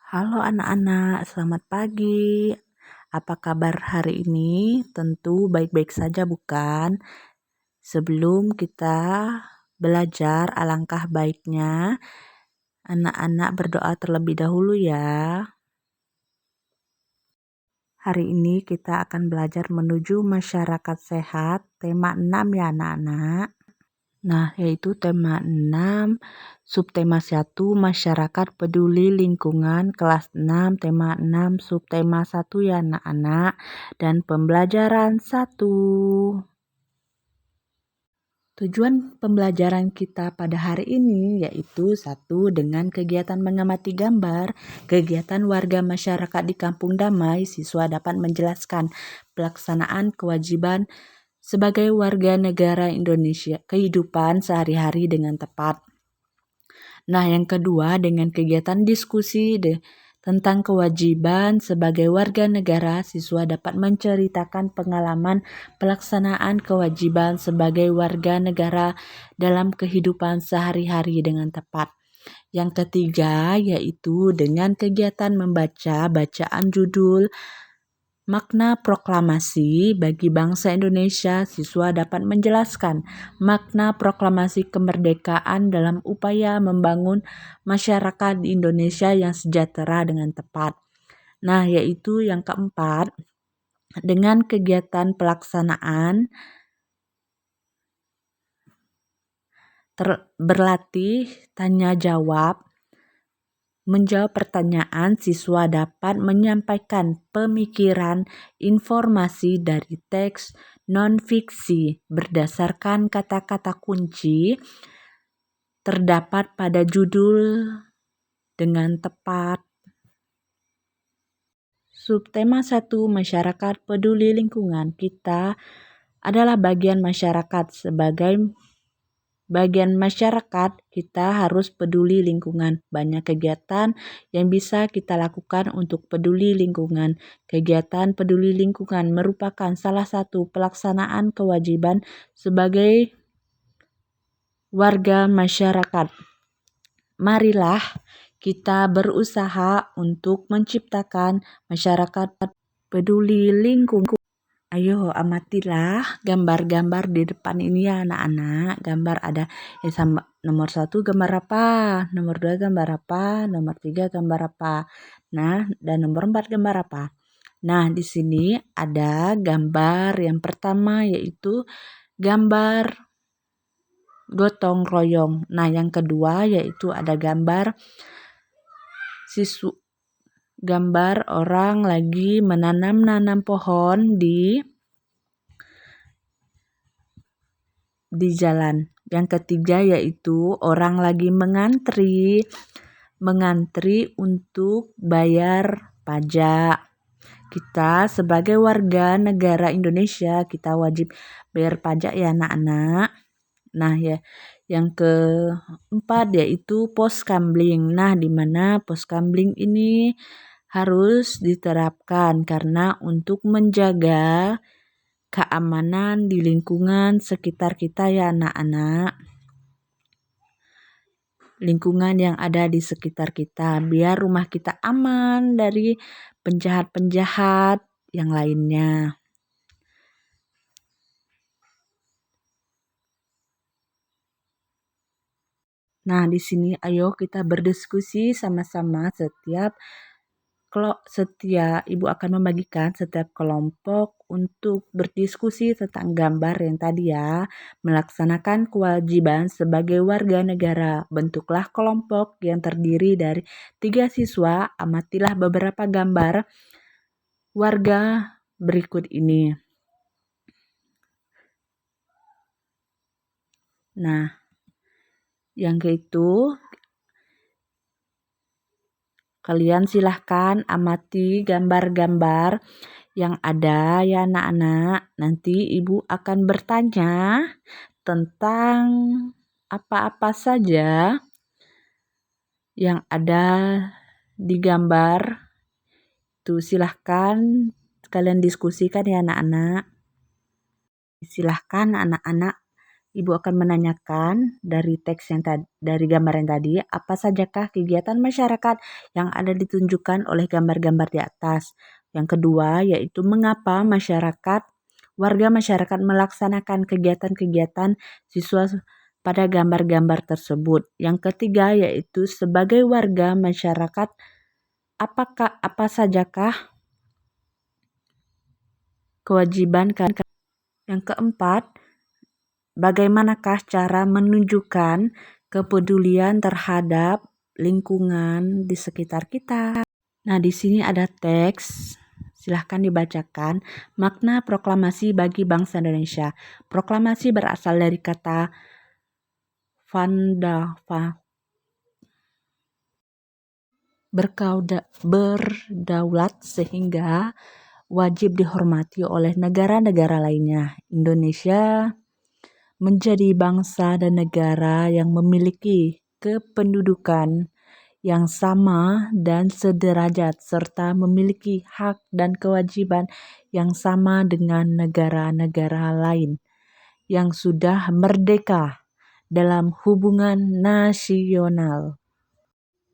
Halo anak-anak, selamat pagi. Apa kabar hari ini? Tentu baik-baik saja bukan? Sebelum kita belajar, alangkah baiknya anak-anak berdoa terlebih dahulu ya. Hari ini kita akan belajar menuju masyarakat sehat, tema 6 ya anak-anak. Nah, yaitu tema 6, subtema 1, masyarakat peduli lingkungan, kelas 6, tema 6, subtema 1 ya anak-anak, dan pembelajaran 1. Tujuan pembelajaran kita pada hari ini yaitu 1. Dengan kegiatan mengamati gambar, kegiatan warga masyarakat di Kampung Damai, siswa dapat menjelaskan pelaksanaan kewajiban sebagai warga negara Indonesia, kehidupan sehari-hari dengan tepat. Nah, yang kedua, dengan kegiatan diskusi tentang kewajiban sebagai warga negara, siswa dapat menceritakan pengalaman pelaksanaan kewajiban sebagai warga negara dalam kehidupan sehari-hari dengan tepat. Yang ketiga, yaitu dengan kegiatan membaca bacaan judul makna proklamasi bagi bangsa Indonesia, siswa dapat menjelaskan makna proklamasi kemerdekaan dalam upaya membangun masyarakat di Indonesia yang sejahtera dengan tepat. Nah, yaitu yang keempat, dengan kegiatan pelaksanaan berlatih tanya jawab. Menjawab pertanyaan, siswa dapat menyampaikan pemikiran informasi dari teks non-fiksi berdasarkan kata-kata kunci terdapat pada judul dengan tepat. Subtema 1, masyarakat peduli lingkungan. Kita adalah bagian masyarakat. Sebagai bagian masyarakat, kita harus peduli lingkungan. Banyak kegiatan yang bisa kita lakukan untuk peduli lingkungan. Kegiatan peduli lingkungan merupakan salah satu pelaksanaan kewajiban sebagai warga masyarakat. Marilah kita berusaha untuk menciptakan masyarakat peduli lingkungan. Ayo amatilah gambar-gambar di depan ini ya anak-anak. Gambar ada sama nomor 1 gambar apa, nomor 2 gambar apa, nomor 3 gambar apa. Nah, dan nomor 4 gambar apa. Nah, di sini ada gambar yang pertama yaitu gambar gotong royong. Nah, yang kedua yaitu ada gambar gambar orang lagi menanam pohon di jalan. Yang ketiga yaitu orang lagi mengantri untuk bayar pajak. Kita sebagai warga negara Indonesia, kita wajib bayar pajak ya anak-anak. Nah, ya, yang keempat yaitu poskamling. Nah, di mana poskamling ini harus diterapkan karena untuk menjaga keamanan di lingkungan sekitar kita ya anak-anak. Lingkungan yang ada di sekitar kita biar rumah kita aman dari penjahat-penjahat yang lainnya. Nah, di sini ayo kita berdiskusi sama-sama. Ibu akan membagikan setiap kelompok untuk berdiskusi tentang gambar yang tadi ya. Melaksanakan kewajiban sebagai warga negara. Bentuklah kelompok yang terdiri dari 3 siswa. Amatilah beberapa gambar warga berikut ini. Nah, yang itu kalian silahkan amati gambar-gambar yang ada ya anak-anak. Nanti ibu akan bertanya tentang apa-apa saja yang ada di gambar. Tuh silahkan kalian diskusikan ya anak-anak. Silahkan anak-anak Ibu akan menanyakan dari teks yang dari gambar yang tadi, apa sajakah kegiatan masyarakat yang ada ditunjukkan oleh gambar-gambar di atas. Yang kedua yaitu mengapa warga masyarakat melaksanakan kegiatan-kegiatan siswa pada gambar-gambar tersebut. Yang ketiga yaitu sebagai warga masyarakat apa sajakah kewajiban. Yang keempat, bagaimanakah cara menunjukkan kepedulian terhadap lingkungan di sekitar kita? Nah, di sini ada teks. Silahkan dibacakan. Makna proklamasi bagi bangsa Indonesia. Proklamasi berasal dari kata berdaulat sehingga wajib dihormati oleh negara-negara lainnya. Indonesia menjadi bangsa dan negara yang memiliki kependudukan yang sama dan sederajat serta memiliki hak dan kewajiban yang sama dengan negara-negara lain yang sudah merdeka dalam hubungan nasional.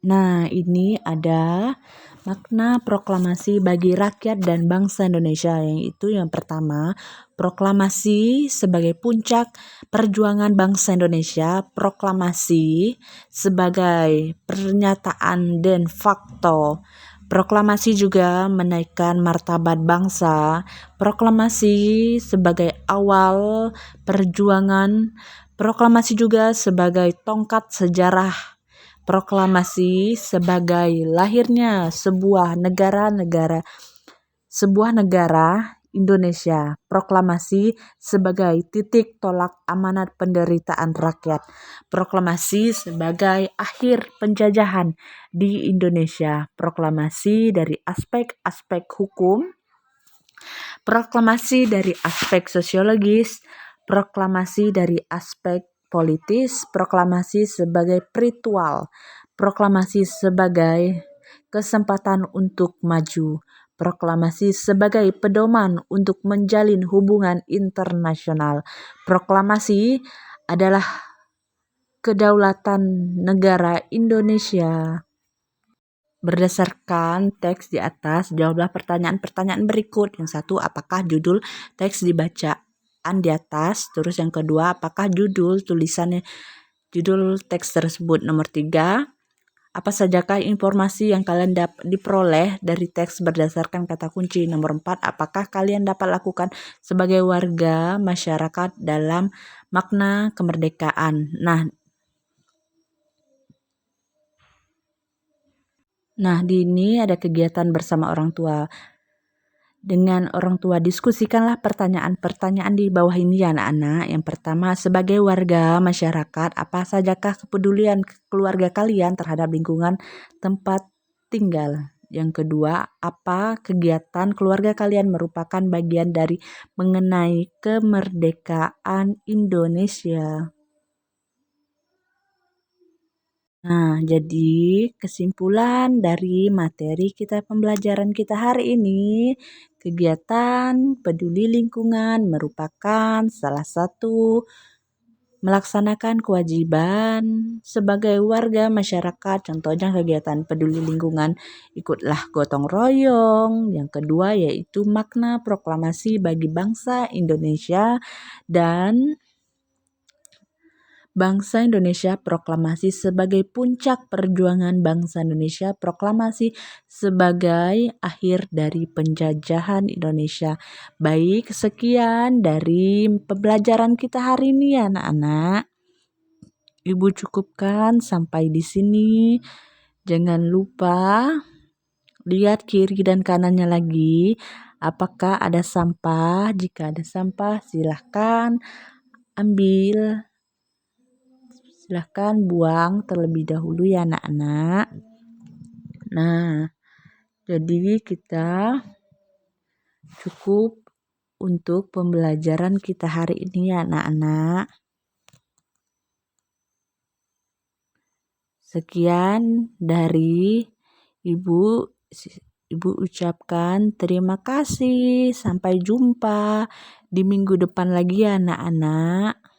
Nah, ini ada makna proklamasi bagi rakyat dan bangsa Indonesia, yaitu yang pertama, proklamasi sebagai puncak perjuangan bangsa Indonesia, proklamasi sebagai pernyataan de facto. Proklamasi juga menaikkan martabat bangsa. Proklamasi sebagai awal perjuangan. Proklamasi juga sebagai tongkat sejarah. Proklamasi sebagai lahirnya sebuah negara Indonesia. Proklamasi sebagai titik tolak amanat penderitaan rakyat. Proklamasi sebagai akhir penjajahan di Indonesia. Proklamasi dari aspek-aspek hukum. Proklamasi dari aspek sosiologis. Proklamasi dari aspek politis, proklamasi sebagai ritual, proklamasi sebagai kesempatan untuk maju, proklamasi sebagai pedoman untuk menjalin hubungan internasional. Proklamasi adalah kedaulatan negara Indonesia. Berdasarkan teks di atas, jawablah pertanyaan-pertanyaan berikut. Yang satu, apakah judul teks dibaca di atas? Terus yang kedua, apakah judul teks tersebut? Nomor 3, apa sajakah informasi yang kalian dapat diperoleh dari teks berdasarkan kata kunci? Nomor 4, apakah kalian dapat lakukan sebagai warga masyarakat dalam makna kemerdekaan? Nah, di ini ada kegiatan bersama orang tua. Dengan orang tua, diskusikanlah pertanyaan-pertanyaan di bawah ini ya anak-anak. Yang pertama, sebagai warga masyarakat, apa sajakah kepedulian keluarga kalian terhadap lingkungan tempat tinggal? Yang kedua, apa kegiatan keluarga kalian merupakan bagian dari mengenai kemerdekaan Indonesia? Nah, jadi kesimpulan dari materi pembelajaran kita hari ini, kegiatan peduli lingkungan merupakan salah satu melaksanakan kewajiban sebagai warga masyarakat. Contohnya kegiatan peduli lingkungan, ikutlah gotong royong. Yang kedua yaitu makna proklamasi bagi bangsa Indonesia dan Bangsa Indonesia, proklamasi sebagai puncak perjuangan bangsa Indonesia, proklamasi sebagai akhir dari penjajahan Indonesia. Baik, sekian dari pembelajaran kita hari ini ya anak-anak. Ibu cukupkan sampai di sini. Jangan lupa lihat kiri dan kanannya lagi. Apakah ada sampah? Jika ada sampah, silahkan ambil. Silahkan buang terlebih dahulu ya anak-anak. Nah, jadi kita cukup untuk pembelajaran kita hari ini ya anak-anak. Sekian dari Ibu ucapkan terima kasih. Sampai jumpa di minggu depan lagi ya anak-anak.